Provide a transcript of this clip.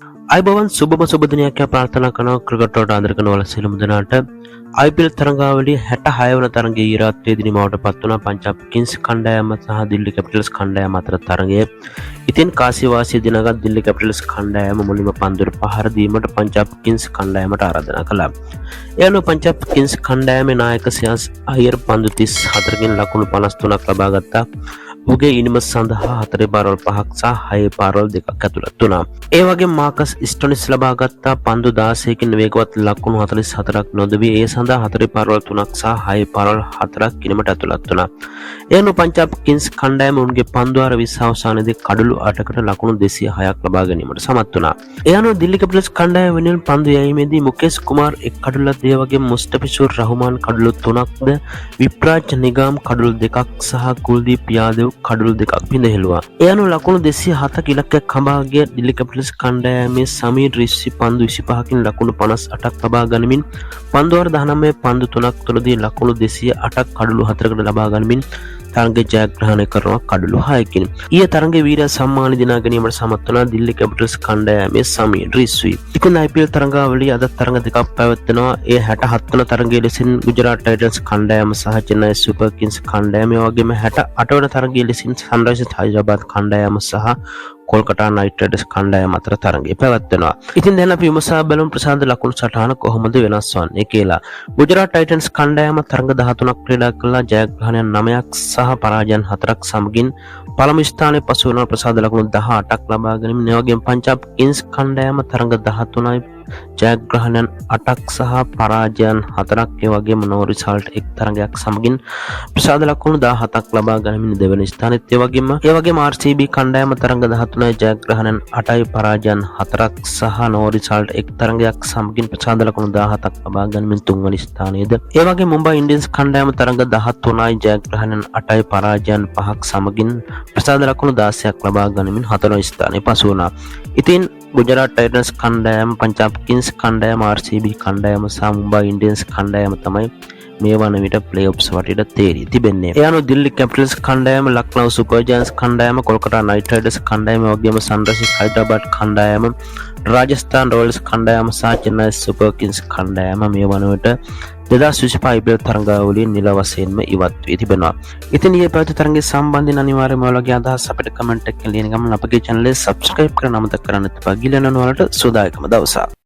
අයිබෝවන් සුබම සුබ දිනයක් ප්‍රාර්ථනා කරනවා ක්‍රිකට් ආදරකන වල සියලුම දෙනාට. IPL තරඟාවලිය 66 වන තරඟයේ ඊ රාත්‍රියේ දිනීමවට පත් වුණා පංජාබ් කිංස් කණ්ඩායම සහ දිල්ලි කැපිටල්ස් කණ්ඩායම අතර තරඟය. ඉතින් කාසිවාසිය දිනගත් දිල්ලි කැපිටල්ස් කණ්ඩායම මුලින්ම පන්දුවට පහර දීමට පංජාබ් කිංස් කණ්ඩායමට ආරාධනා කළා. ඒ අනුව පංජාබ් කිංස් කණ්ඩායමේ නායක සියාස් අයිර් පන්දු 34කින් ලකුණු 53ක් ලබා ගත්තා. ඔහුගේ ඉනිම සඳහා 4 පාරවල් 5ක් සහ 6 පාරවල් 2ක් ඇතුළත් වුණා. ඒ වගේම මාකස් ස්ටොනිස් ලබා ගත්තා පන්දු 16කින් වේගවත් ලකුණු 44ක් නොදවී ඒ සඳහා 4 පාරවල් 3ක් සහ 6 පාරවල් 4ක් ඉනිමට ඇතුළත් වුණා. ඒ අනුව පංජාබ් කිංස් කණ්ඩායම උන්ගේ පන්දු ආර 20 අවසානයේදී කඩලු 8කට ලකුණු 206ක් ලබා ගැනීමට සමත් වුණා. ඒ අනුව දිල්ලි කැපිටල්ස් කණ්ඩායම වෙනුවෙන් පන්දු යැවීමේදී මුකේෂ් කුමාර් එක් කඩලුවක් ඒ වගේම මුස්තෆිසුර් රහ්මාන් කඩලු 3ක්ද විප්‍රාජ් නිගම් කඩලු 2ක් සහ කුල්දීප් යාදව් කඩලු 2ක් පිඳහෙළුවා. ඒ අනුව ලකුණු 207ක ඉලක්කයක් හඹා ගිය දිල්ලි කැපිටල්ස් කණ්ඩායමේ සමීර් රිස්වි පන්දු 25කින් ලකුණු 58ක් ලබා ගනිමින් පන්දු වාර 19 පන්දු 3ක් තුළදී ලකුණු 208ක් කඩලු 4කට ලබා ගනිමින් තරඟය ජයග්‍රහණය කරනවා කඩලු 6කින්. ඊයේ තරඟයේ වීරයා සම්මාන දිනා ගැනීමට සමත් වුණා දිල්ලි කැපිටල්ස් කණ්ඩායමේ සමීර් රිස්වි. ඉතින් IPL තරඟාවලිය අද තරඟ දෙකක් පැවැත්වෙනවා. ඒ 67 වන තරඟයේ ලෙසින් ගුජරාට් ටයිටන්ස් කණ්ඩායම සහ චෙන්නයි සුපර් කිංස් කණ්ඩායම වගේම 68 වන තරඟයේ ලෙසින් සන්රයිසර්ස් හයිදරාබාද් කණ්ඩායම සහ කොල්කතා නයිට් රයිඩර්ස් කණ්ඩායම අතර තරඟය පැවැත්වෙනවා. ඉතින් දැන් අපි විමසා බලමු ප්‍රසාද ලකුණු සටහන කොහොමද වෙනස් වන්නේ කියලා. ගුජරාට් ටයිටන්ස් කණ්ඩායම තරඟ 13ක් ක්‍රීඩා කළා ජයග්‍රහණයන් 9ක් සහ පරාජයන් 4ක් සමගින් පළමු ස්ථානයේ පසු වෙන ප්‍රසාද ලකුණු 18ක් ලබා ගැනීම. ඒ වගේම පංජාබ් කිංස් කණ්ඩායම තරඟ 13යි ජයග්‍රහණයන් 8ක් සහ පරාජයන් 4ක් ඒ වගේම නෝ රිසල්ට් එක් තරඟයක් සමගින් ප්‍රසාද ලකුණු 17ක් ලබා ගැනීම දෙවන ස්ථානෙත්. ඒ වගේම RCB කණ්ඩායම තරඟ 13යි ජයග්‍රහණයන් 8යි පරාජයන් 4ක් සහ නෝ රිසල්ට් එක් තරඟයක් සමගින් ප්‍රසාද ලකුණු 17ක් ලබා ගැනීම තුන්වන ස්ථානයේද. ඒ වගේම මුම්බයි ඉන්ඩියන්ස් කණ්ඩායම තරඟ 13යි ජයග්‍රහණයන් 8යි පරාජයන් 5ක් සමගින් ප්‍රසාද ලකුණු 16ක් ලබා ගැනීම හතරවෙනි ස්ථානයේ පසු වුණා. ඉතින් ගුජරාට් ටයිටන්ස් කණ්ඩායම පංජාබ් කිංස් කණ්ඩායම RCB කණ්ඩායම සහ මුම්බයි ඉන්ඩියන්ස් කණ්ඩායම තමයි මේ වන විට ප්ලේ-ඔෆ්ස් වටේට තේරී තිබෙන්නේ. ඒ අනුව දිල්ලි කැපිටල්ස් කණ්ඩායම ලක්නෝ සුපර් ජයන්ට්ස් කණ්ඩායම කොල්කතා නයිට් රයිඩර්ස් කණ්ඩායම වගේම සන්රයිසර්ස් හයිදරාබාද් කණ්ඩායම රාජස්ථාන් රොයල්ස් කණ්ඩායම සහ චෙන්නයි සුපර් කිංස් කණ්ඩායම මේ වන විට 2025 IPL තරඟාවලිය නිල වශයෙන්ම ඉවත් වී තිබෙනවා. ඉතින් ඊයේ පැවති තරඟයේ සම්බන්ධයෙන් අනිවාර්යයෙන්ම ඔයාලගේ අදහස් අපිට කමෙන්ට් එකකින් ලියන ගමන් අපගේ channel එක subscribe කරන්න අමතක කරන්න එපා. ගිලනන වලට සුවදායකම දවසක්.